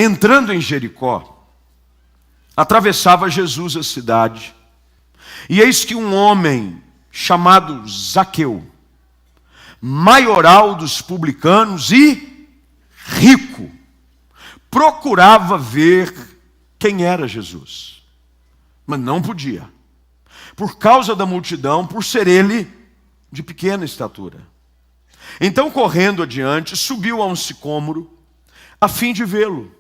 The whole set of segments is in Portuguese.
Entrando em Jericó, atravessava Jesus a cidade, e eis que um homem chamado Zaqueu, maioral dos publicanos e rico, procurava ver quem era Jesus, mas não podia, por causa da multidão, por ser ele de pequena estatura. Então, correndo adiante, subiu a um sicômoro, a fim de vê-lo,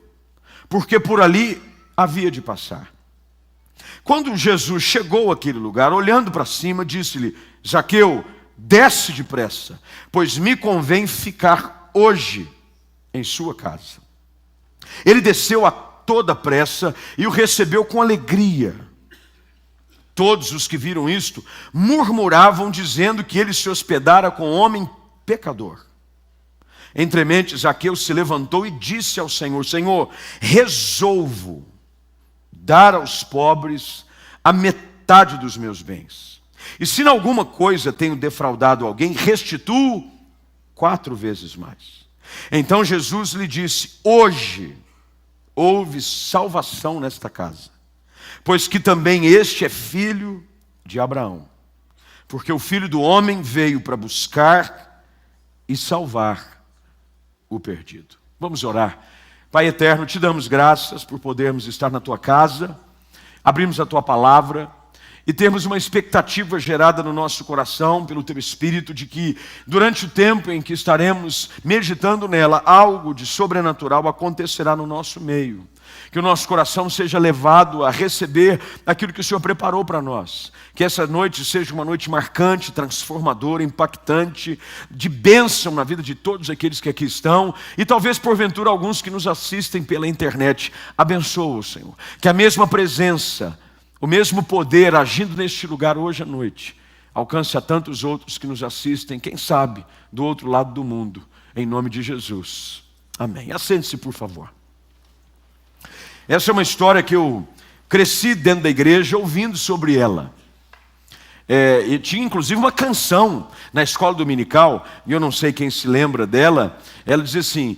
porque por ali havia de passar. Quando Jesus chegou àquele lugar, olhando para cima, disse-lhe: Zaqueu, desce depressa, pois me convém ficar hoje em sua casa. Ele desceu a toda pressa e o recebeu com alegria. Todos os que viram isto murmuravam, dizendo que ele se hospedara com um homem pecador. Entremente, Zaqueu se levantou e disse ao Senhor: Senhor, resolvo dar aos pobres a metade dos meus bens. E se em alguma coisa tenho defraudado alguém, restituo 4 vezes mais. Então Jesus lhe disse: hoje houve salvação nesta casa, pois que também este é filho de Abraão. Porque o Filho do Homem veio para buscar e salvar o perdido. Vamos orar. Pai eterno, te damos graças por podermos estar na tua casa, abrirmos a tua palavra e termos uma expectativa gerada no nosso coração pelo teu Espírito de que durante o tempo em que estaremos meditando nela, algo de sobrenatural acontecerá no nosso meio. Que o nosso coração seja levado a receber aquilo que o Senhor preparou para nós. Que essa noite seja uma noite marcante, transformadora, impactante, de bênção na vida de todos aqueles que aqui estão. E talvez porventura alguns que nos assistem pela internet. Abençoa, Senhor. Que a mesma presença, o mesmo poder agindo neste lugar hoje à noite, alcance a tantos outros que nos assistem, quem sabe, do outro lado do mundo. Em nome de Jesus. Amém. Assente-se, por favor. Essa é uma história que eu cresci dentro da igreja ouvindo sobre ela. E tinha inclusive uma canção na escola dominical, e eu não sei quem se lembra dela. Ela dizia assim,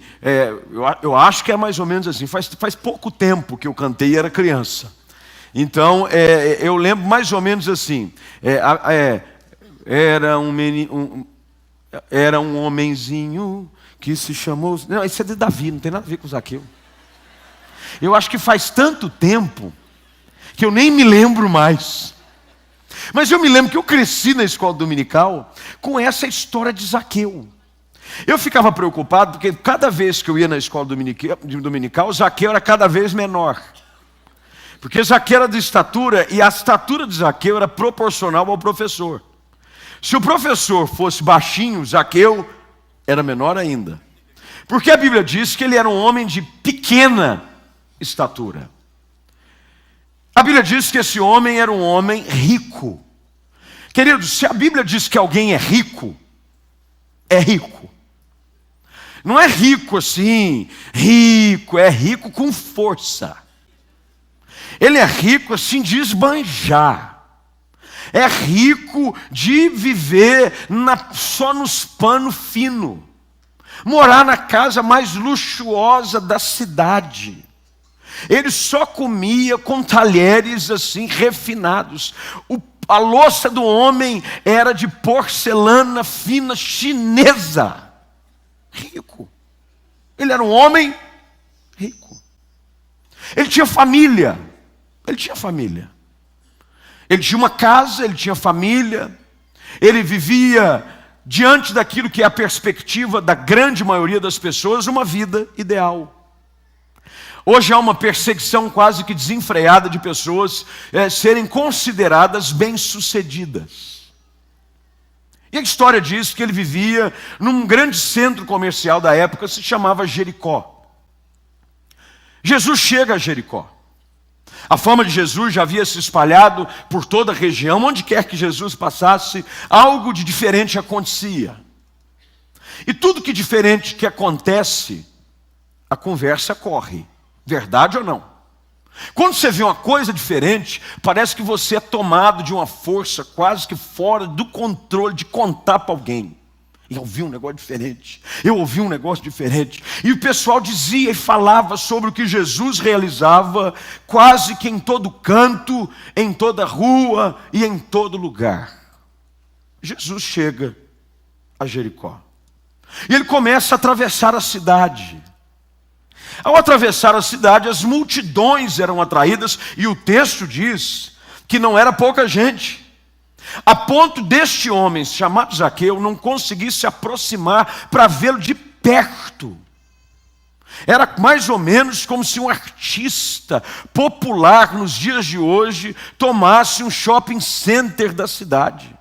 eu acho que é mais ou menos assim, faz pouco tempo que eu cantei e era criança. Então, eu lembro mais ou menos assim, era um homenzinho que se chamou... Não, isso é de Davi, não tem nada a ver com Zaqueu. Eu acho que faz tanto tempo que eu nem me lembro mais. Mas eu me lembro que eu cresci na escola dominical com essa história de Zaqueu. Eu ficava preocupado porque cada vez que eu ia na escola dominical, Zaqueu era cada vez menor. Porque Zaqueu era de estatura e a estatura de Zaqueu era proporcional ao professor. Se o professor fosse baixinho, Zaqueu era menor ainda. Porque a Bíblia diz que ele era um homem de pequena estatura. A Bíblia diz que esse homem era um homem rico. Queridos, se a Bíblia diz que alguém é rico, é rico. Não é rico assim, rico, é rico com força. Ele é rico assim de esbanjar. É rico de viver só nos panos finos. Morar na casa mais luxuosa da cidade. Ele só comia com talheres assim refinados. A louça do homem era de porcelana fina chinesa. Rico. Ele era um homem rico. Ele tinha família. Ele tinha família. Ele tinha uma casa, ele tinha família. Ele vivia diante daquilo que é a perspectiva da grande maioria das pessoas, uma vida ideal. Hoje há uma perseguição quase que desenfreada de pessoas serem consideradas bem-sucedidas. E a história diz que ele vivia num grande centro comercial da época, se chamava Jericó. Jesus chega a Jericó. A fama de Jesus já havia se espalhado por toda a região. Onde quer que Jesus passasse, algo de diferente acontecia. E tudo que diferente que acontece, a conversa corre. Verdade ou não? Quando você vê uma coisa diferente, parece que você é tomado de uma força quase que fora do controle de contar para alguém. eu ouvi um negócio diferente. Eu ouvi um negócio diferente. E o pessoal dizia e falava sobre o que Jesus realizava quase que em todo canto, em toda rua e em todo lugar. Jesus chega a Jericó. E ele começa a atravessar a cidade. Ao atravessar a cidade, as multidões eram atraídas, e o texto diz que não era pouca gente, a ponto deste homem, chamado Zaqueu, não conseguir se aproximar para vê-lo de perto. Era mais ou menos como se um artista popular nos dias de hoje tomasse um shopping center da cidade.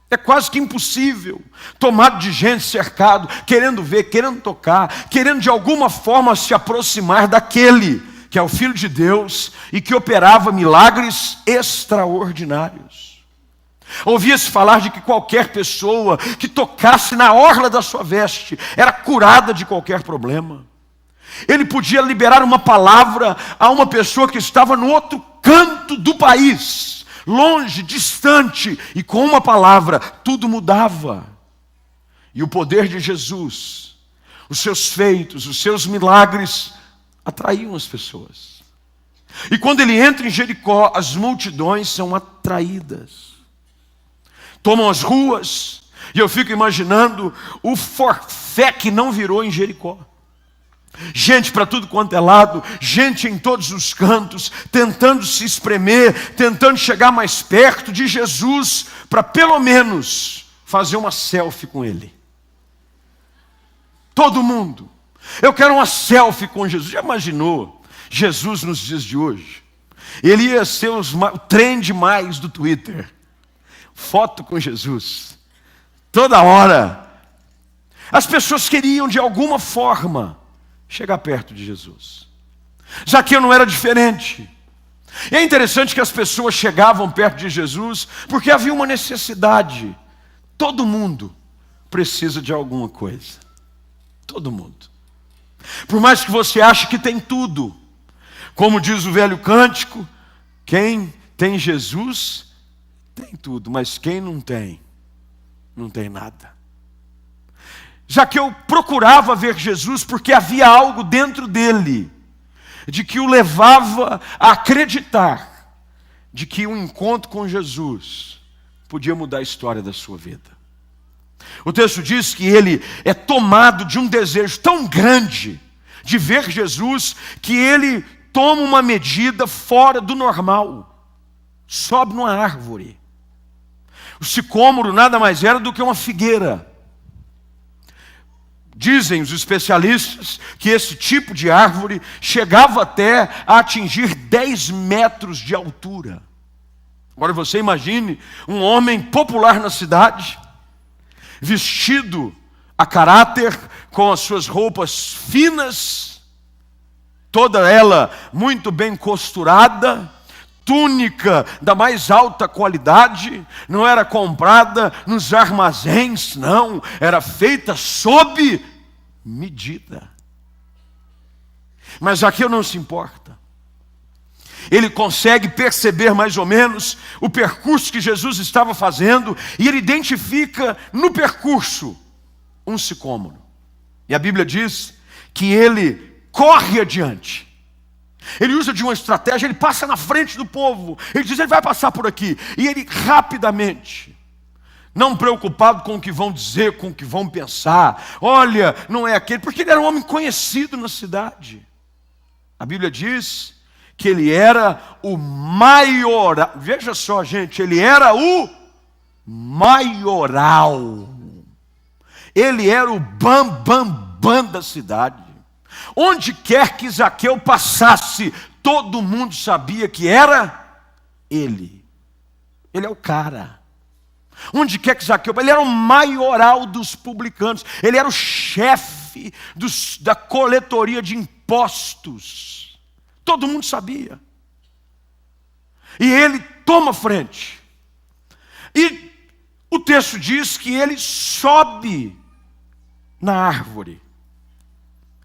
É quase que impossível, tomado de gente, cercado, querendo ver, querendo tocar, querendo de alguma forma se aproximar daquele que é o Filho de Deus e que operava milagres extraordinários. Ouvia-se falar de que qualquer pessoa que tocasse na orla da sua veste era curada de qualquer problema. Ele podia liberar uma palavra a uma pessoa que estava no outro canto do país, longe, distante, e com uma palavra tudo mudava. E o poder de Jesus, os seus feitos, os seus milagres atraíam as pessoas. E quando ele entra em Jericó, as multidões são atraídas, tomam as ruas, e eu fico imaginando o forfé que não virou em Jericó. Gente para tudo quanto é lado, gente em todos os cantos, tentando se espremer, tentando chegar mais perto de Jesus, para pelo menos fazer uma selfie com ele. Todo mundo. Eu quero uma selfie com Jesus. Já imaginou Jesus nos dias de hoje? Ele ia ser o trend mais do Twitter. Foto com Jesus. Toda hora. As pessoas queriam de alguma forma chegar perto de Jesus. Zaqueu não era diferente. E é interessante que as pessoas chegavam perto de Jesus porque havia uma necessidade. Todo mundo precisa de alguma coisa. Todo mundo. Por mais que você ache que tem tudo, como diz o velho cântico, quem tem Jesus tem tudo, mas quem não tem, não tem nada. Zaqueu procurava ver Jesus porque havia algo dentro dele, de que o levava a acreditar de que um encontro com Jesus podia mudar a história da sua vida. O texto diz que ele é tomado de um desejo tão grande de ver Jesus, que ele toma uma medida fora do normal. Sobe numa árvore. O sicômoro nada mais era do que uma figueira. Dizem os especialistas que esse tipo de árvore chegava até a atingir 10 metros de altura. Agora você imagine um homem popular na cidade, vestido a caráter, com as suas roupas finas, toda ela muito bem costurada, túnica da mais alta qualidade, não era comprada nos armazéns, não, era feita sob medida. Mas Zaqueu não se importa. Ele consegue perceber mais ou menos o percurso que Jesus estava fazendo, e ele identifica no percurso um sicômoro. E a Bíblia diz que ele corre adiante. Ele usa de uma estratégia, ele passa na frente do povo. Ele diz, ele vai passar por aqui. E ele rapidamente, não preocupado com o que vão dizer, com o que vão pensar, olha, não é aquele, porque ele era um homem conhecido na cidade. A Bíblia diz que ele era o maioral. Veja só, gente, ele era o maioral. Ele era o bam da cidade. Onde quer que Zaqueu passasse, todo mundo sabia que era ele. Ele é o cara. Onde quer que Zaqueu, ele era o maioral dos publicanos. Ele era o chefe da coletoria de impostos. Todo mundo sabia. E ele toma frente. E o texto diz que ele sobe na árvore.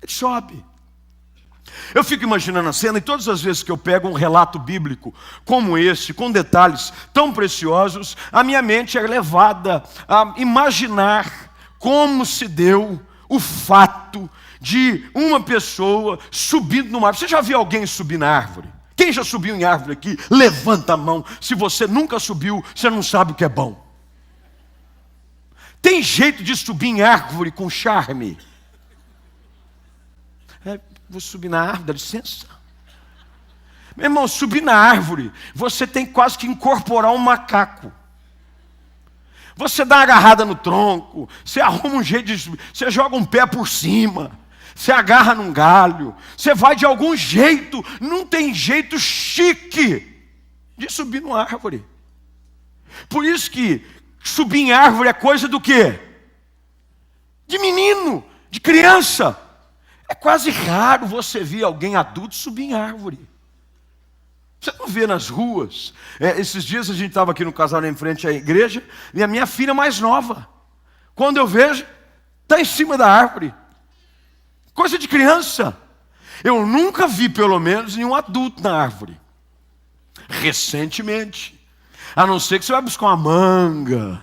Ele sobe. Eu fico imaginando a cena, e todas as vezes que eu pego um relato bíblico como esse, com detalhes tão preciosos, a minha mente é levada a imaginar como se deu o fato de uma pessoa subindo numa árvore. Você já viu alguém subir na árvore? Quem já subiu em árvore aqui? Levanta a mão. Se você nunca subiu, você não sabe o que é bom. Tem jeito de subir em árvore com charme? Vou subir na árvore, dá licença. Meu irmão, subir na árvore, você tem quase que incorporar um macaco. Você dá uma agarrada no tronco, você arruma um jeito de subir, você joga um pé por cima, você agarra num galho, você vai de algum jeito, não tem jeito chique de subir numa árvore. Por isso que subir em árvore é coisa do quê? De menino, de criança. É quase raro você ver alguém adulto subir em árvore. Você não vê nas ruas. Esses dias a gente estava aqui no casal em frente à igreja, e a minha filha mais nova, quando eu vejo, está em cima da árvore. Coisa de criança. Eu nunca vi, pelo menos, nenhum adulto na árvore. Recentemente. A não ser que você vai buscar uma manga.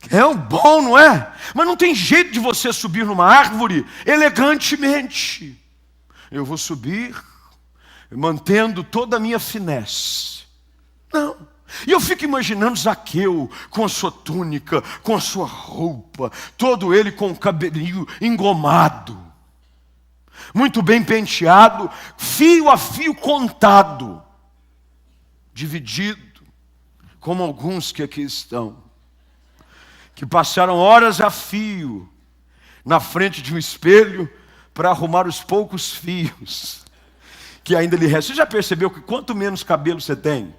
É um bom, não é? Mas não tem jeito de você subir numa árvore elegantemente. Eu vou subir mantendo toda a minha finesse. Não. E eu fico imaginando Zaqueu com a sua túnica, com a sua roupa, todo ele com o cabelinho engomado, muito bem penteado, fio a fio contado, dividido, como alguns que aqui estão, que passaram horas a fio na frente de um espelho para arrumar os poucos fios que ainda lhe restam. Você já percebeu que quanto menos cabelo você tem,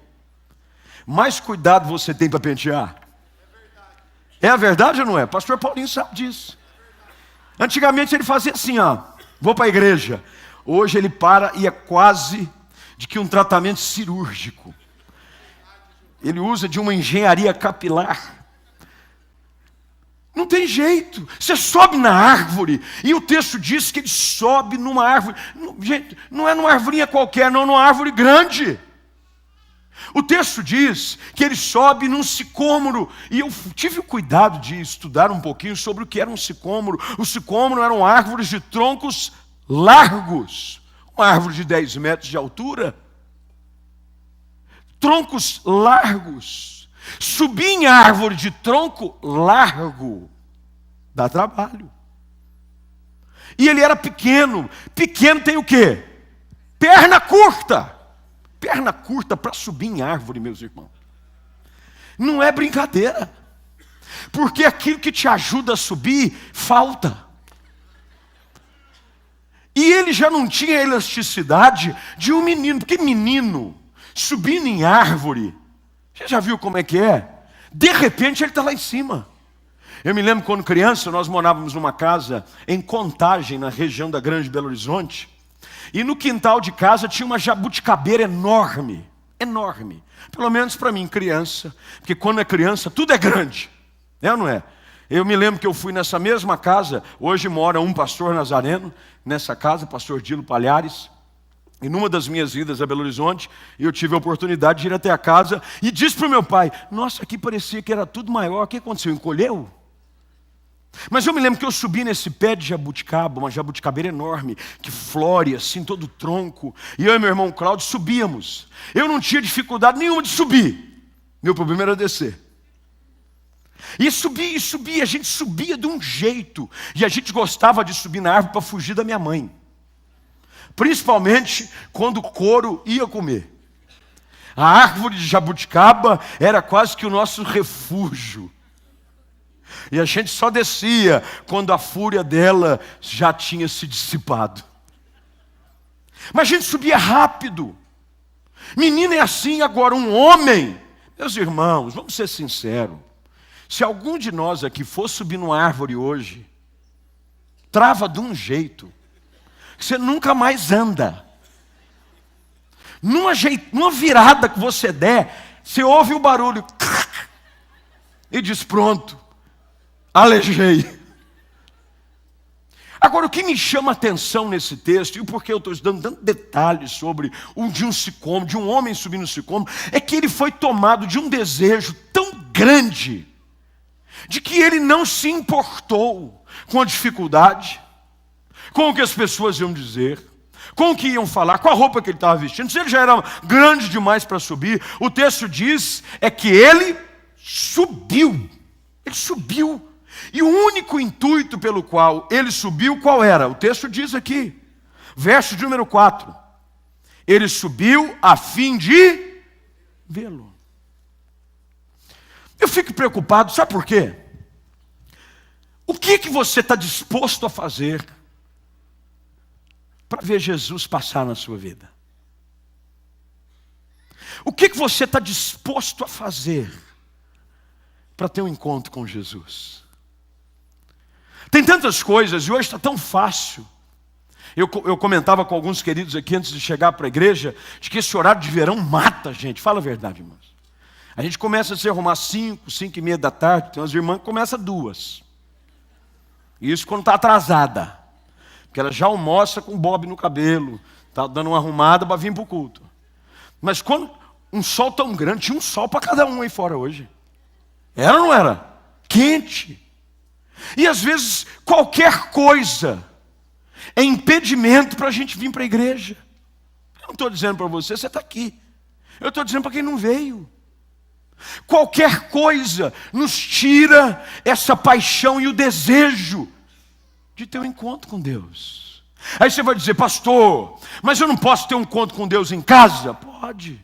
mais cuidado você tem para pentear? É a verdade ou não é? Pastor Paulinho sabe disso. Antigamente ele fazia assim, vou para a igreja. Hoje ele para e é quase de que um tratamento cirúrgico. Ele usa de uma engenharia capilar. Não tem jeito. Você sobe na árvore, e o texto diz que ele sobe numa árvore. Gente, não é numa arvorinha qualquer, não, numa árvore grande. O texto diz que ele sobe num sicômoro, e eu tive o cuidado de estudar um pouquinho sobre o que era um sicômoro. O sicômoro eram árvores de troncos largos, uma árvore de 10 metros de altura. Troncos largos. Subir em árvore de tronco largo dá trabalho. E ele era pequeno. Pequeno tem o quê? Perna curta. Perna curta para subir em árvore, meus irmãos. Não é brincadeira. Porque aquilo que te ajuda a subir, falta. E ele já não tinha a elasticidade de um menino. Porque menino, subindo em árvore, você já viu como é que é? De repente ele está lá em cima. Eu me lembro quando criança, nós morávamos numa casa em Contagem, na região da Grande Belo Horizonte. E no quintal de casa tinha uma jabuticabeira enorme. Enorme. Pelo menos para mim, criança. Porque quando é criança, tudo é grande. É ou não é? Eu me lembro que eu fui nessa mesma casa. Hoje mora um pastor nazareno nessa casa, pastor Dilo Palhares. E numa das minhas idas a Belo Horizonte, eu tive a oportunidade de ir até a casa e disse para o meu pai: nossa, aqui parecia que era tudo maior. O que aconteceu? Encolheu? Mas eu me lembro que eu subi nesse pé de jabuticaba, uma jabuticabeira enorme, que flore assim todo o tronco. E eu e meu irmão Cláudio subíamos. Eu não tinha dificuldade nenhuma de subir. Meu problema era descer. E subia, a gente subia de um jeito. E a gente gostava de subir na árvore para fugir da minha mãe. Principalmente quando o couro ia comer. A árvore de jabuticaba era quase que o nosso refúgio. E a gente só descia quando a fúria dela já tinha se dissipado. Mas a gente subia rápido. Menino é assim, agora um homem. Meus irmãos, vamos ser sinceros. Se algum de nós aqui for subir numa árvore hoje, trava de um jeito que você nunca mais anda. Numa virada que você der, você ouve o barulho e diz: pronto, alejei. Agora, o que me chama a atenção nesse texto, e por que eu estou dando tantos detalhes sobre de um sicômoro, de um homem subindo no sicômoro, é que ele foi tomado de um desejo tão grande de que ele não se importou com a dificuldade, com o que as pessoas iam dizer, com o que iam falar, com a roupa que ele estava vestindo. Se ele já era grande demais para subir, o texto diz que ele subiu. Ele subiu. E o único intuito pelo qual ele subiu, qual era? O texto diz aqui, verso de número 4. Ele subiu a fim de vê-lo. Eu fico preocupado, sabe por quê? O que você está disposto a fazer para ver Jesus passar na sua vida? O que você está disposto a fazer para ter um encontro com Jesus? Tem tantas coisas, e hoje está tão fácil. Eu comentava com alguns queridos aqui antes de chegar para a igreja, de que esse horário de verão mata a gente. Fala a verdade, irmãos. A gente começa a se arrumar 5h30 da tarde, tem umas irmãs que começam 2h. Isso quando está atrasada. Porque ela já almoça com bob no cabelo, está dando uma arrumada para vir para o culto. Mas quando um sol tão grande, tinha um sol para cada um aí fora hoje. Era ou não era? Quente. E às vezes qualquer coisa é impedimento para a gente vir para a igreja. Eu não estou dizendo para você está aqui. Eu estou dizendo para quem não veio. Qualquer coisa nos tira essa paixão e o desejo de ter um encontro com Deus. Aí você vai dizer, pastor, mas eu não posso ter um encontro com Deus em casa? Pode.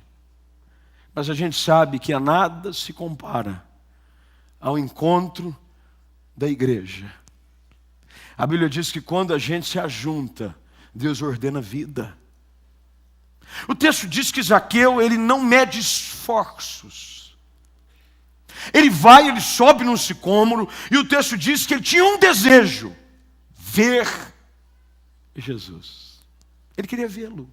Mas a gente sabe que a nada se compara ao encontro da igreja. A Bíblia diz que quando a gente se ajunta, Deus ordena vida. O texto diz que Zaqueu, ele não mede esforços. Ele vai, ele sobe num sicômoro, e o texto diz que ele tinha um desejo: ver Jesus. Ele queria vê-lo.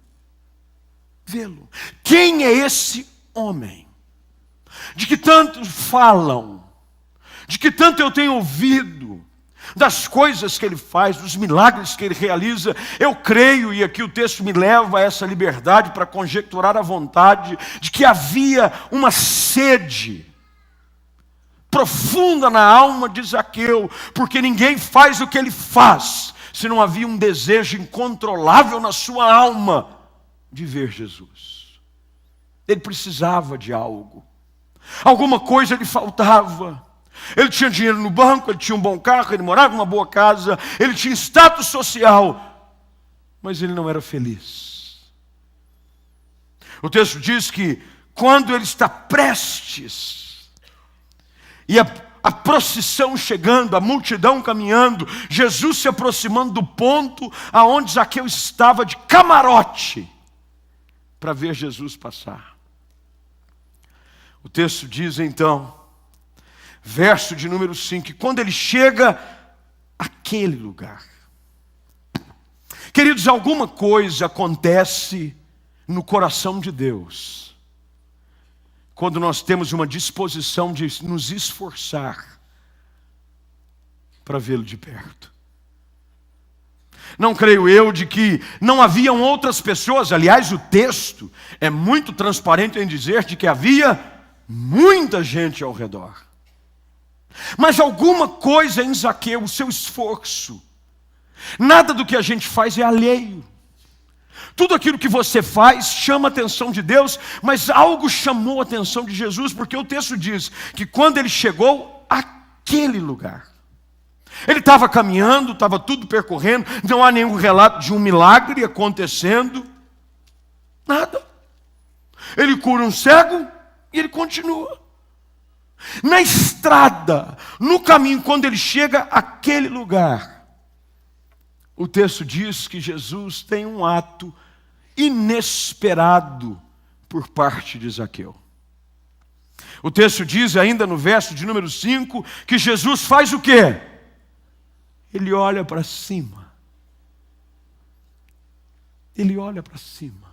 Vê-lo. Quem é esse homem? De que tanto falam, de que tanto eu tenho ouvido, das coisas que ele faz, dos milagres que ele realiza. Eu creio, e aqui o texto me leva a essa liberdade para conjecturar à vontade, de que havia uma sede profunda na alma de Zaqueu, porque ninguém faz o que ele faz se não havia um desejo incontrolável na sua alma de ver Jesus. Ele precisava de algo, alguma coisa lhe faltava. Ele tinha dinheiro no banco, ele tinha um bom carro, ele morava numa boa casa, ele tinha status social, mas ele não era feliz. O texto diz que quando ele está prestes, e a procissão chegando, a multidão caminhando, Jesus se aproximando do ponto aonde Zaqueu estava de camarote, para ver Jesus passar. O texto diz então, verso de número 5, que quando ele chega àquele lugar. Queridos, alguma coisa acontece no coração de Deus quando nós temos uma disposição de nos esforçar para vê-lo de perto. Não creio eu de que não haviam outras pessoas. Aliás, o texto é muito transparente em dizer de que havia muita gente ao redor. Mas alguma coisa em Zaqueu, o seu esforço, nada do que a gente faz é alheio. Tudo aquilo que você faz chama a atenção de Deus, mas algo chamou a atenção de Jesus, porque o texto diz que quando ele chegou àquele lugar, ele estava caminhando, estava tudo percorrendo, não há nenhum relato de um milagre acontecendo, nada. Ele cura um cego e ele continua. Na estrada, no caminho, quando ele chega àquele lugar, o texto diz que Jesus tem um ato inesperado por parte de Zaqueu. O texto diz ainda no verso de número 5, que Jesus faz o quê? Ele olha para cima. Ele olha para cima.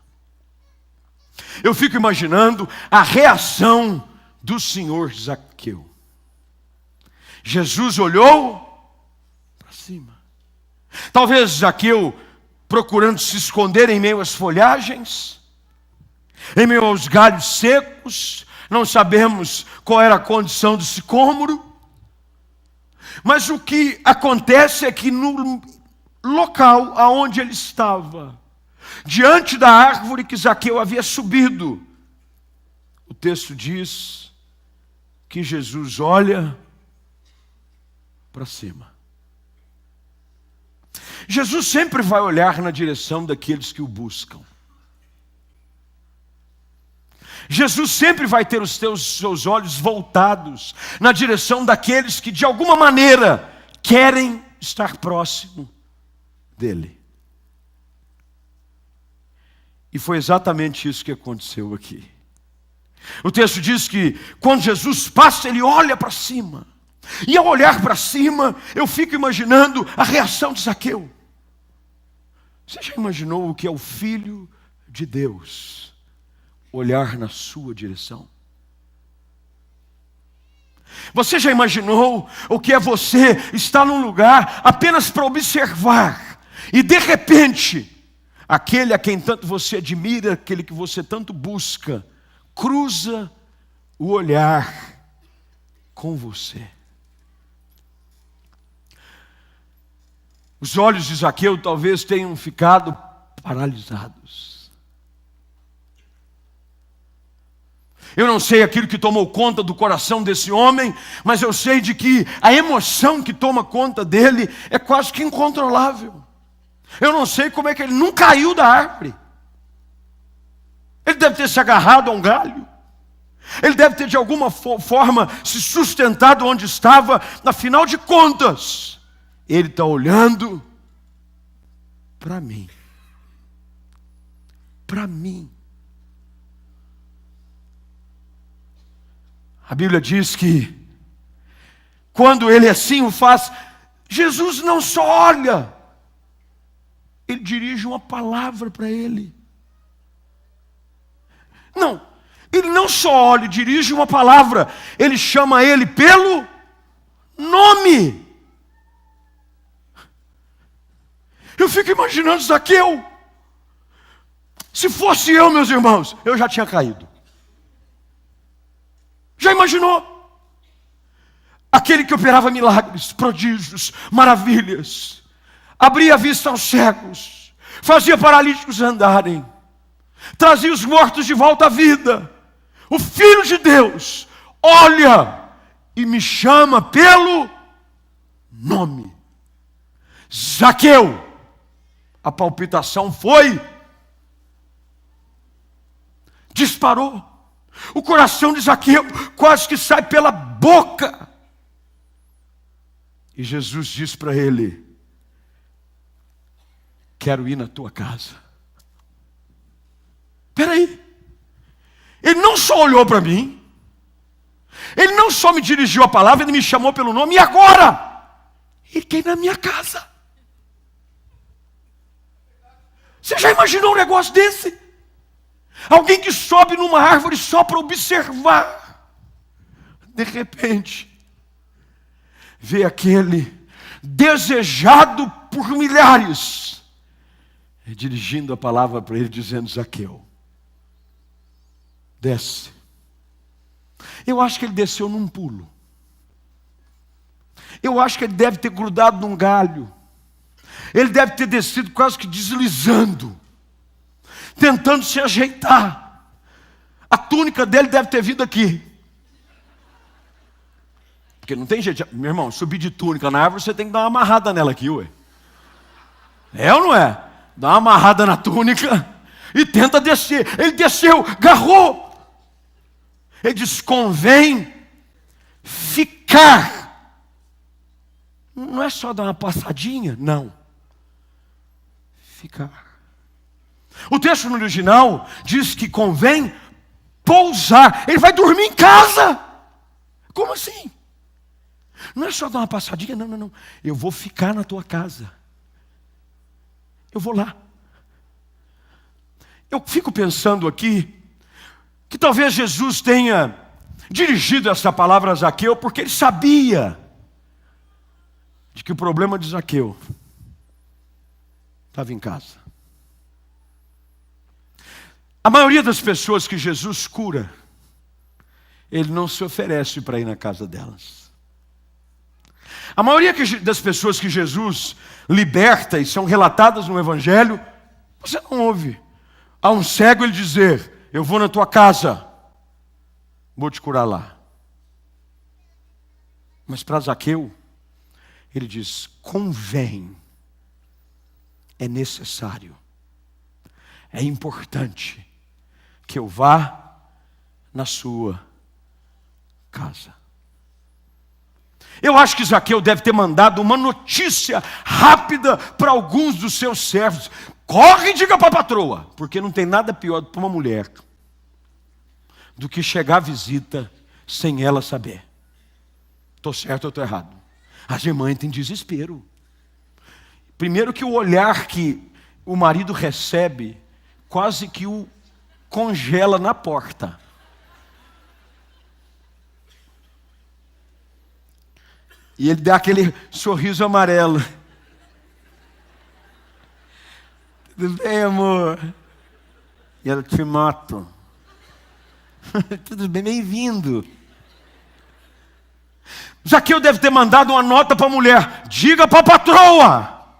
Eu fico imaginando a reação do Senhor Zaqueu. Jesus olhou para cima. Talvez Zaqueu procurando se esconder em meio às folhagens, em meio aos galhos secos, não sabemos qual era a condição do sicômoro, Mas o que acontece é que no local aonde ele estava, diante da árvore que Zaqueu havia subido, o texto diz que Jesus olha para cima. Jesus sempre vai olhar na direção daqueles que o buscam. Jesus sempre vai ter os seus olhos voltados na direção daqueles que de alguma maneira querem estar próximo dele. E foi exatamente isso que aconteceu aqui. O texto diz que quando Jesus passa, ele olha para cima. E ao olhar para cima, eu fico imaginando a reação de Zaqueu. Você já imaginou o que é o Filho de Deus olhar na sua direção? Você já imaginou o que é você estar num lugar apenas para observar e de repente aquele a quem tanto você admira, aquele que você tanto busca, cruza o olhar com você? Os olhos de Zaqueu talvez tenham ficado paralisados. Eu não sei aquilo que tomou conta do coração desse homem, mas eu sei de que a emoção que toma conta dele é quase que incontrolável. Eu não sei como é que ele não caiu da árvore. Ele deve ter se agarrado a um galho. Ele deve ter de alguma forma se sustentado onde estava. Afinal de contas, ele está olhando para mim. Para mim. A Bíblia diz que quando ele assim o faz, Jesus não só olha, ele dirige uma palavra para ele. Não, ele não só olha e dirige uma palavra, ele chama ele pelo nome. Eu fico imaginando Zaqueu. Se fosse eu, meus irmãos, eu já tinha caído. Já imaginou? Aquele que operava milagres, prodígios, maravilhas, abria a vista aos cegos, fazia paralíticos andarem, trazia os mortos de volta à vida. O Filho de Deus olha e me chama pelo nome. Zaqueu. A palpitação foi, disparou. O coração de Zaqueu quase que sai pela boca. E Jesus diz para ele: quero ir na tua casa. Espera aí. Ele não só olhou para mim, ele não só me dirigiu a palavra, ele me chamou pelo nome, e agora? Ele quer ir na minha casa. Você já imaginou um negócio desse? Alguém que sobe numa árvore só para observar. De repente, vê aquele desejado por milhares, dirigindo a palavra para ele, dizendo: Zaqueu, desce. Eu acho que ele desceu num pulo. Eu acho que ele deve ter grudado num galho. Ele deve ter descido quase que deslizando, tentando se ajeitar. A túnica dele deve ter vindo aqui. Porque não tem jeito, meu irmão, subir de túnica na árvore, você tem que dar uma amarrada nela aqui, ué. É ou não é? Dá uma amarrada na túnica e tenta descer. Ele desceu, agarrou. Ele diz: convém ficar. Não é só dar uma passadinha, não. Ficar. O texto no original diz que convém pousar. Ele vai dormir em casa. Como assim? Não é só dar uma passadinha, não. Eu vou ficar na tua casa. Eu vou lá. Eu fico pensando aqui que talvez Jesus tenha dirigido essa palavra a Zaqueu porque ele sabia de que o problema de Zaqueu estava em casa. A maioria das pessoas que Jesus cura, ele não se oferece para ir na casa delas. A maioria das pessoas que Jesus liberta e são relatadas no Evangelho, você não ouve a um cego ele dizer: eu vou na tua casa, vou te curar lá. Mas para Zaqueu, ele diz: convém, é necessário, é importante que eu vá na sua casa. Eu acho que Zaqueu deve ter mandado uma notícia rápida para alguns dos seus servos: corre e diga para a patroa, porque não tem nada pior para uma mulher do que chegar à visita sem ela saber. Estou certo ou estou errado? As irmãs têm desespero. Primeiro que o olhar que o marido recebe quase que o congela na porta. E ele dá aquele sorriso amarelo. Tudo bem, amor? E ela: te mato. Tudo bem, bem-vindo. Zaqueu deve ter mandado uma nota para a mulher: diga para a patroa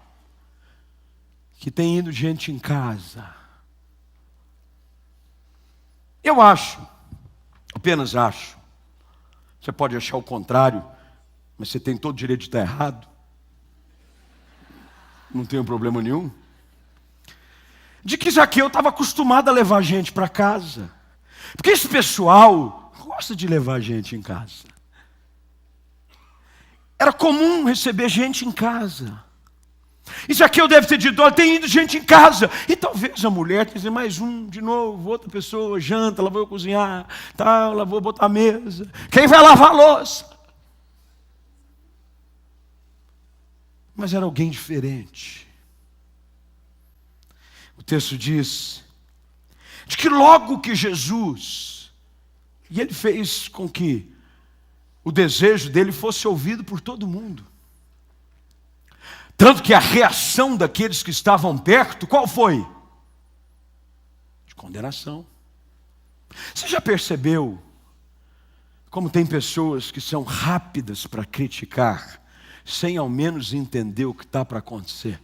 que tem ido gente em casa. Eu acho, apenas acho, você pode achar o contrário, mas você tem todo o direito de estar errado. Não tenho problema nenhum. De que Zaqueu estava acostumado a levar gente para casa. Porque esse pessoal gosta de levar gente em casa. Era comum receber gente em casa. E Zaqueu deve ter dito: olha, tem ido gente em casa. E talvez a mulher tenha dito: mais um, de novo, outra pessoa, janta, lá vou eu cozinhar, tal, lá vou botar a mesa. Quem vai lavar a louça? Mas era alguém diferente. O texto diz de que logo que Jesus, e ele fez com que o desejo dele fosse ouvido por todo mundo. Tanto que a reação daqueles que estavam perto, qual foi? De condenação. Você já percebeu como tem pessoas que são rápidas para criticar, sem ao menos entender o que está para acontecer?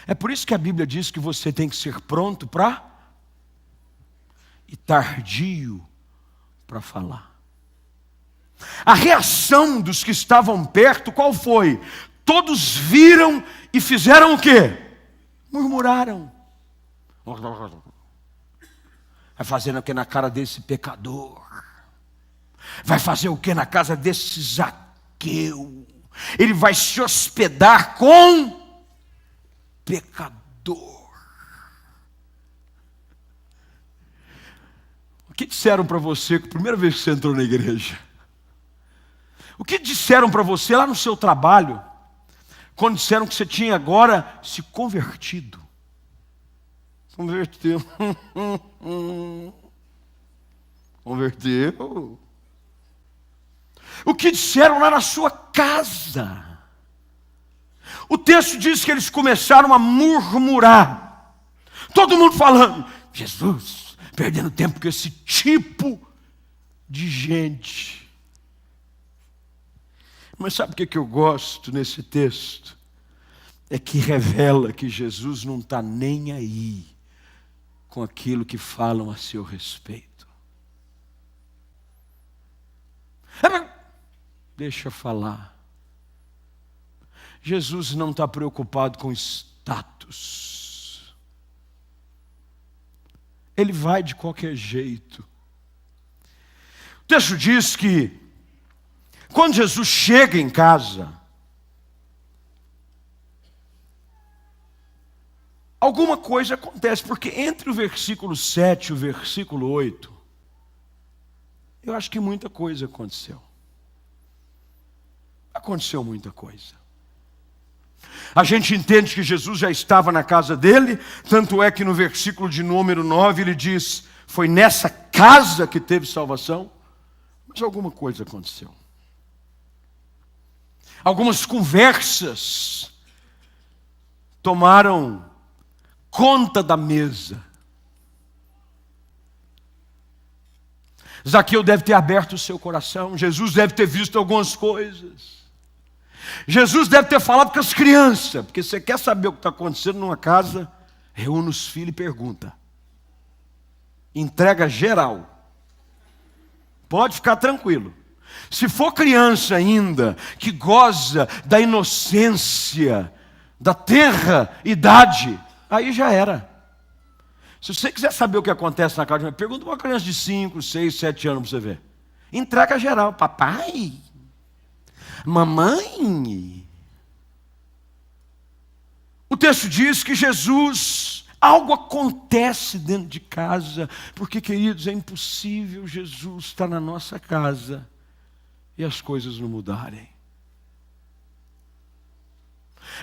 É por isso que a Bíblia diz que você tem que ser pronto para e tardio para falar. A reação dos que estavam perto, qual foi? Todos viram e fizeram o quê? Murmuraram. Vai fazer o que na cara desse pecador? Vai fazer o que na casa desse Zaqueu? Ele vai se hospedar com pecador. O que disseram para você que a primeira vez que você entrou na igreja? O que disseram para você lá no seu trabalho, quando disseram que você tinha agora se convertido? Converteu. Converteu. O que disseram lá na sua casa? O texto diz que eles começaram a murmurar. Todo mundo falando: Jesus, perdendo tempo com esse tipo de gente. Mas sabe o que eu gosto nesse texto? É que revela que Jesus não está nem aí com aquilo que falam a seu respeito. Deixa falar. Jesus não está preocupado com status. Ele vai de qualquer jeito. O texto diz que quando Jesus chega em casa, alguma coisa acontece, porque entre o versículo 7 e o versículo 8, eu acho que muita coisa aconteceu. Aconteceu muita coisa. A gente entende que Jesus já estava na casa dele, tanto é que no versículo de número 9 ele diz: foi nessa casa que teve salvação. Mas alguma coisa aconteceu. Algumas conversas tomaram conta da mesa. Zaqueu deve ter aberto o seu coração. Jesus deve ter visto algumas coisas. Jesus deve ter falado com as crianças. Porque você quer saber o que está acontecendo numa casa, reúne os filhos e pergunta. Entrega geral. Pode ficar tranquilo. Se for criança ainda, que goza da inocência, da tenra idade, aí já era. Se você quiser saber o que acontece na casa, pergunta para uma criança de 5, 6, 7 anos para você ver. Entrega geral. Papai, mamãe. O texto diz que Jesus, algo acontece dentro de casa, porque, queridos, é impossível Jesus estar na nossa casa e as coisas não mudarem.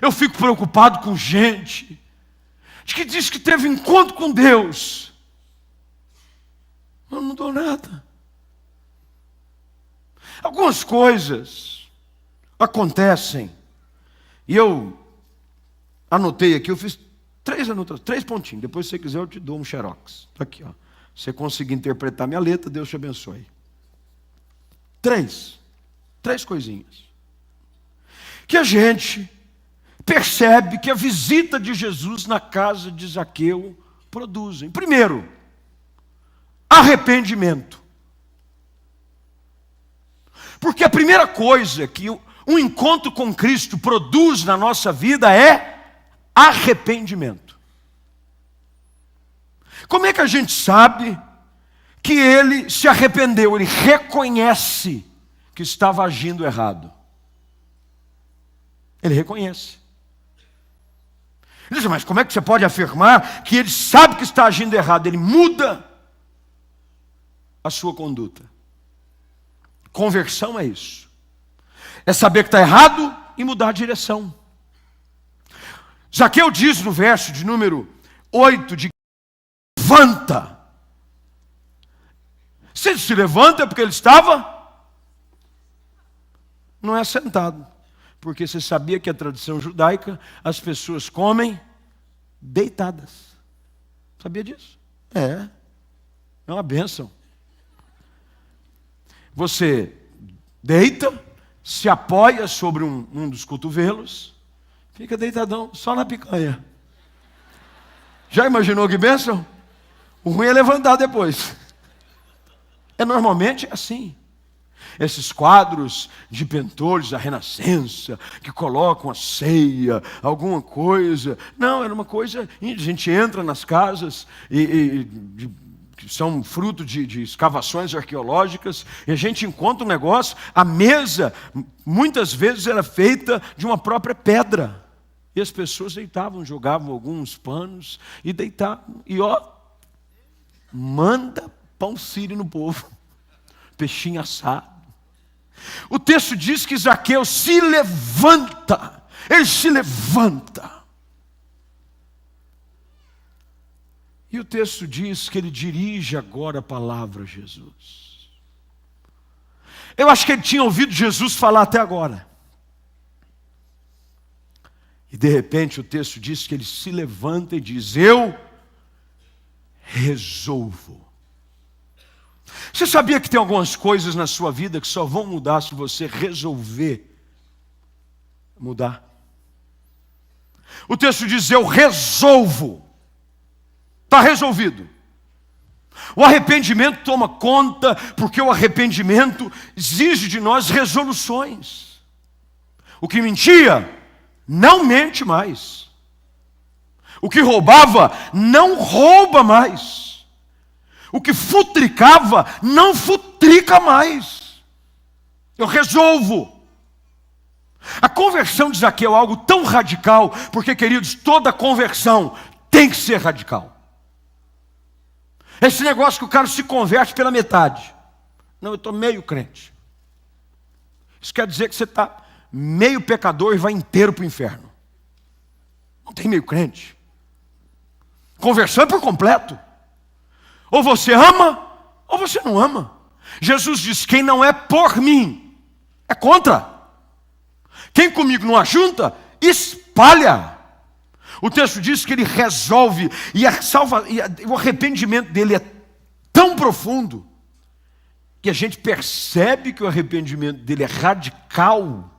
Eu fico preocupado com gente que diz que teve encontro com Deus, mas não mudou nada. Algumas coisas acontecem, e eu anotei aqui, eu fiz 3 anotações, 3 pontinhos, depois se você quiser eu te dou um xerox. Está aqui, ó. Se você conseguir interpretar minha letra, Deus te abençoe. 3 coisinhas que a gente percebe que a visita de Jesus na casa de Zaqueu produzem. Primeiro, arrependimento. Porque a primeira coisa que um encontro com Cristo produz na nossa vida é arrependimento. Como é que a gente sabe que ele se arrependeu? Ele reconhece que estava agindo errado. Ele reconhece. Ele diz, mas como é que você pode afirmar que ele sabe que está agindo errado? Ele muda a sua conduta. Conversão é isso. É saber que está errado e mudar a direção. Zaqueu diz no verso de número 8, de levanta. Se ele se levanta é porque ele estava, não é sentado. Porque você sabia que a tradição judaica, as pessoas comem deitadas. Sabia disso? É uma bênção. Você deita, se apoia sobre um dos cotovelos, fica deitadão, só na picanha. Já imaginou que bênção? O ruim é levantar depois. É normalmente assim. Esses quadros de pintores da Renascença, que colocam a ceia, alguma coisa. Não, era uma coisa, a gente entra nas casas que são fruto de escavações arqueológicas, e a gente encontra um negócio, a mesa, muitas vezes era feita de uma própria pedra. E as pessoas deitavam, jogavam alguns panos e deitavam. E manda pão sírio no povo. Peixinho assado. O texto diz que Zaqueu se levanta. Ele se levanta. E o texto diz que ele dirige agora a palavra a Jesus. Eu acho que ele tinha ouvido Jesus falar até agora. E de repente o texto diz que ele se levanta e diz, eu resolvo. Você sabia que tem algumas coisas na sua vida que só vão mudar se você resolver mudar? O texto diz, eu resolvo. Está resolvido. O arrependimento toma conta, porque o arrependimento exige de nós resoluções. O que mentia, não mente mais. O que roubava, não rouba mais. O que futricava, não futrica mais. Eu resolvo. A conversão de Zaqueu é algo tão radical, porque, queridos, toda conversão tem que ser radical. Esse negócio que o cara se converte pela metade. Não, eu estou meio crente. Isso quer dizer que você está meio pecador e vai inteiro para o inferno. Não tem meio crente. Conversão é por completo. Ou você ama, ou você não ama. Jesus diz, quem não é por mim, é contra. Quem comigo não ajunta, espalha. O texto diz que ele resolve, e o arrependimento dele é tão profundo, que a gente percebe que o arrependimento dele é radical,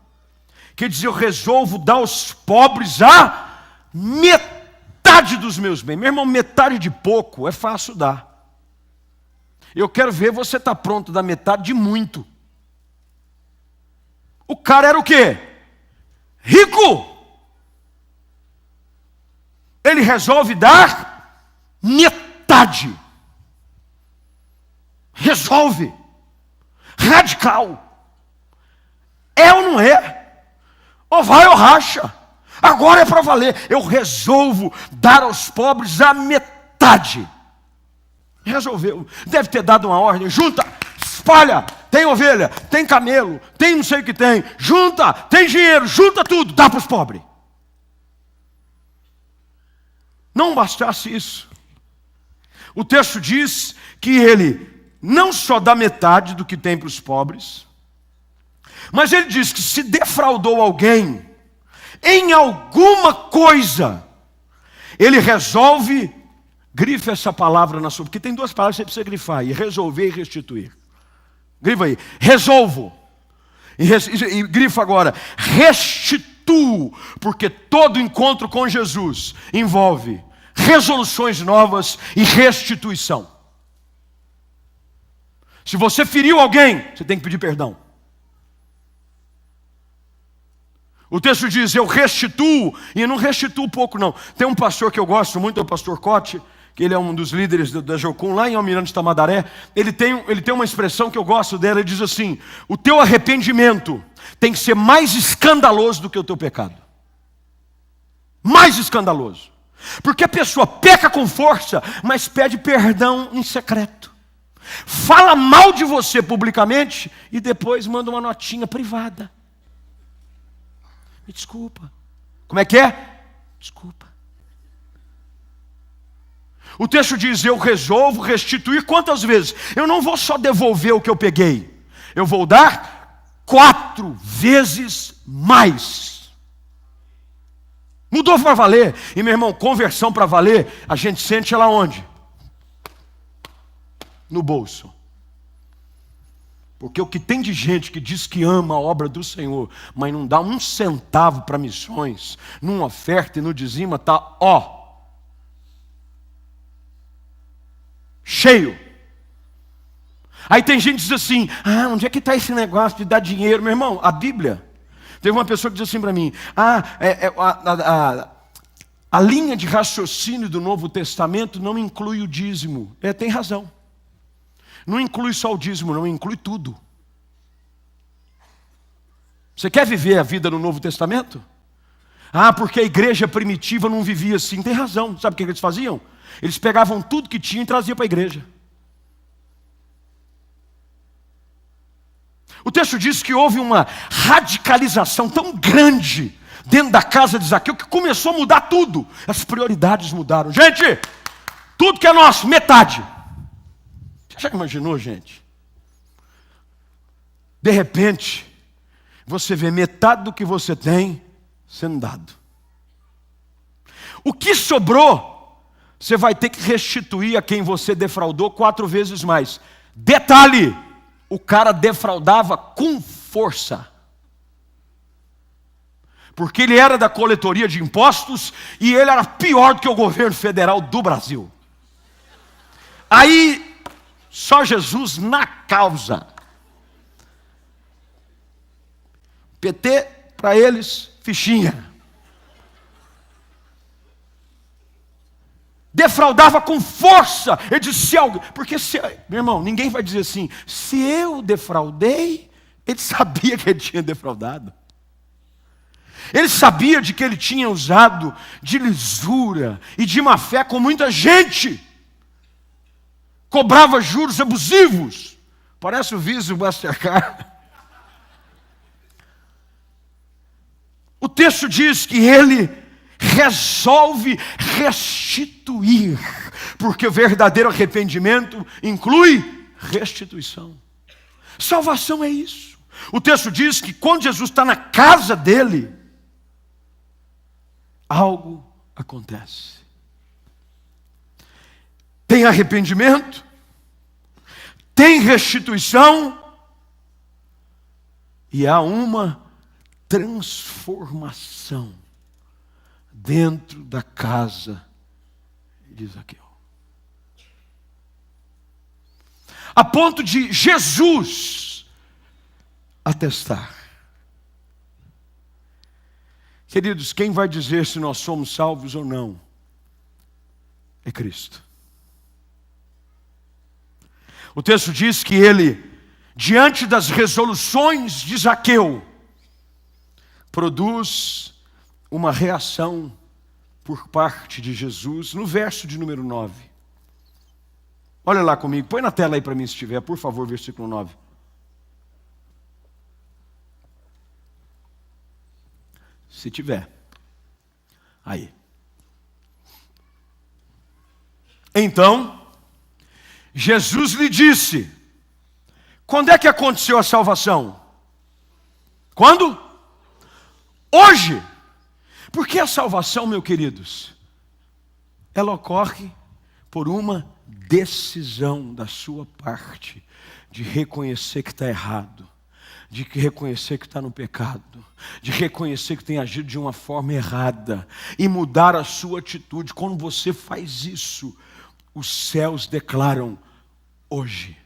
quer dizer, eu resolvo dar aos pobres a metade dos meus bens. Meu irmão, metade de pouco é fácil dar. Eu quero ver você estar pronto a dar metade de muito. O cara era o quê? Rico. Ele resolve dar metade. Resolve. Radical. É ou não é? Ou vai ou racha. Agora é para valer. Eu resolvo dar aos pobres a metade. Resolveu. Deve ter dado uma ordem. Junta, espalha. Tem ovelha, tem camelo, tem não sei o que tem. Junta, tem dinheiro, junta tudo. Dá para os pobres. Não bastasse isso. O texto diz que ele não só dá metade do que tem para os pobres, mas ele diz que se defraudou alguém em alguma coisa, ele resolve, grife essa palavra na sua, porque tem duas palavras que você precisa grifar, e resolver e restituir. Grifa aí, resolvo. E grifa agora, restituo, porque todo encontro com Jesus envolve resoluções novas e restituição. Se você feriu alguém, você tem que pedir perdão. O texto diz, eu restituo, e eu não restituo pouco não. Tem um pastor que eu gosto muito, é o pastor Cote, que ele é um dos líderes da Jocum, lá em Almirante Tamandaré. Ele tem uma expressão que eu gosto dela, ele diz assim, o teu arrependimento tem que ser mais escandaloso do que o teu pecado. Mais escandaloso. Porque a pessoa peca com força, mas pede perdão em secreto. Fala mal de você publicamente e depois manda uma notinha privada. Me desculpa. Como é que é? Desculpa. O texto diz, eu resolvo restituir quantas vezes? Eu não vou só devolver o que eu peguei. Eu vou dar 4 vezes mais. Mudou para valer. E meu irmão, conversão para valer, a gente sente ela onde? No bolso. Porque o que tem de gente que diz que ama a obra do Senhor, mas não dá um centavo para missões, não oferta e não dizima, está cheio. Aí tem gente que diz assim, onde é que está esse negócio de dar dinheiro? Meu irmão, a Bíblia, teve uma pessoa que disse assim para mim, a linha de raciocínio do Novo Testamento não inclui o dízimo. Tem razão. Não inclui só o dízimo, não, inclui tudo. Você quer viver a vida no Novo Testamento? Porque a igreja primitiva não vivia assim. Tem razão. Sabe o que eles faziam? Eles pegavam tudo que tinham e traziam para a igreja. O texto diz que houve uma radicalização tão grande dentro da casa de Zaqueu que começou a mudar tudo. As prioridades mudaram. Gente, tudo que é nosso, metade. Você já imaginou, gente? De repente, você vê metade do que você tem sendo dado. O que sobrou, você vai ter que restituir a quem você defraudou 4 vezes mais. Detalhe, o cara defraudava com força. Porque ele era da coletoria de impostos e ele era pior do que o governo federal do Brasil. Aí, só Jesus na causa. PT, para eles, fichinha. Defraudava com força. Ele disse algo. Porque, meu irmão, ninguém vai dizer assim, se eu defraudei, ele sabia que ele tinha defraudado. Ele sabia de que ele tinha usado de lisura e de má fé com muita gente. Cobrava juros abusivos. Parece o Visa e o Mastercard. O texto diz que ele resolve restituir, porque o verdadeiro arrependimento inclui restituição. Salvação é isso. O texto diz que quando Jesus está na casa dele, algo acontece. Tem arrependimento, tem restituição e há uma transformação dentro da casa de Zaqueu. A ponto de Jesus atestar. Queridos, quem vai dizer se nós somos salvos ou não é Cristo. O texto diz que ele, diante das resoluções de Zaqueu, produz uma reação por parte de Jesus no verso de número 9. Olha lá comigo, põe na tela aí para mim se tiver, por favor, versículo 9. Se tiver. Aí. Então, Jesus lhe disse: quando é que aconteceu a salvação? Quando? Hoje. Porque a salvação, meus queridos, ela ocorre por uma decisão da sua parte de reconhecer que está errado, de reconhecer que está no pecado, de reconhecer que tem agido de uma forma errada e mudar a sua atitude. Quando você faz isso, os céus declaram: hoje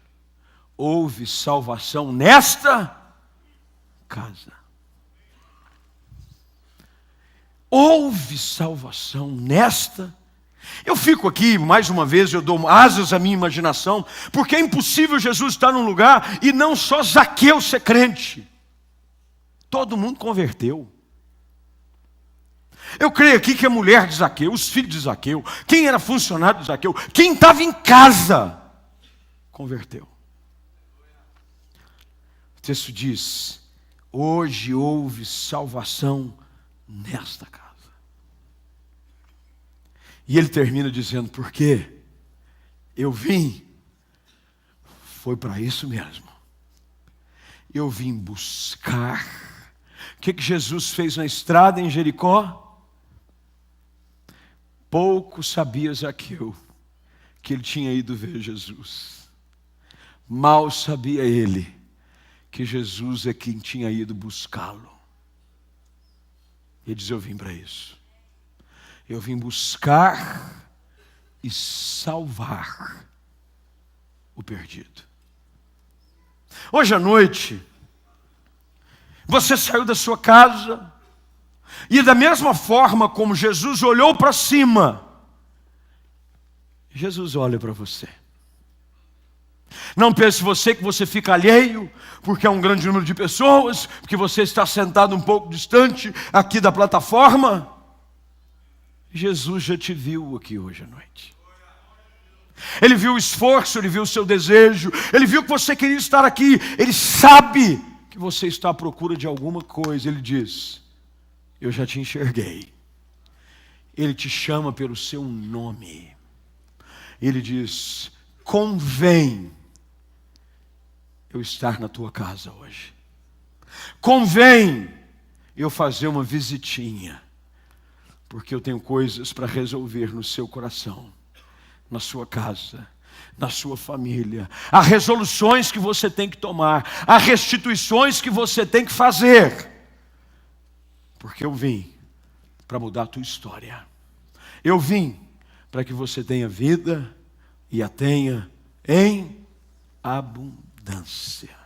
houve salvação nesta casa. Houve salvação nesta. Eu fico aqui, mais uma vez, eu dou asas à minha imaginação, porque é impossível Jesus estar num lugar e não só Zaqueu ser crente. Todo mundo converteu. Eu creio aqui que a mulher de Zaqueu, os filhos de Zaqueu, quem era funcionário de Zaqueu, quem estava em casa, converteu. O texto diz: hoje houve salvação nesta casa. E ele termina dizendo: porque eu vim, foi para isso mesmo. Eu vim buscar. O que Jesus fez na estrada em Jericó? Pouco sabia Zaqueu que ele tinha ido ver Jesus. Mal sabia ele que Jesus é quem tinha ido buscá-lo. Ele diz: eu vim para isso. Eu vim buscar e salvar o perdido. Hoje à noite, você saiu da sua casa e da mesma forma como Jesus olhou para cima, Jesus olha para você. Não pense você que você fica alheio, porque é um grande número de pessoas, porque você está sentado um pouco distante aqui da plataforma. Jesus já te viu aqui hoje à noite. Ele viu o esforço, ele viu o seu desejo, ele viu que você queria estar aqui. Ele sabe que você está à procura de alguma coisa. Ele diz: eu já te enxerguei. Ele te chama pelo seu nome. Ele diz: convém eu estar na tua casa hoje. Convém eu fazer uma visitinha, porque eu tenho coisas para resolver no seu coração, na sua casa, na sua família. Há resoluções que você tem que tomar, há restituições que você tem que fazer, porque eu vim para mudar a tua história. Eu vim para que você tenha vida e a tenha em abundância.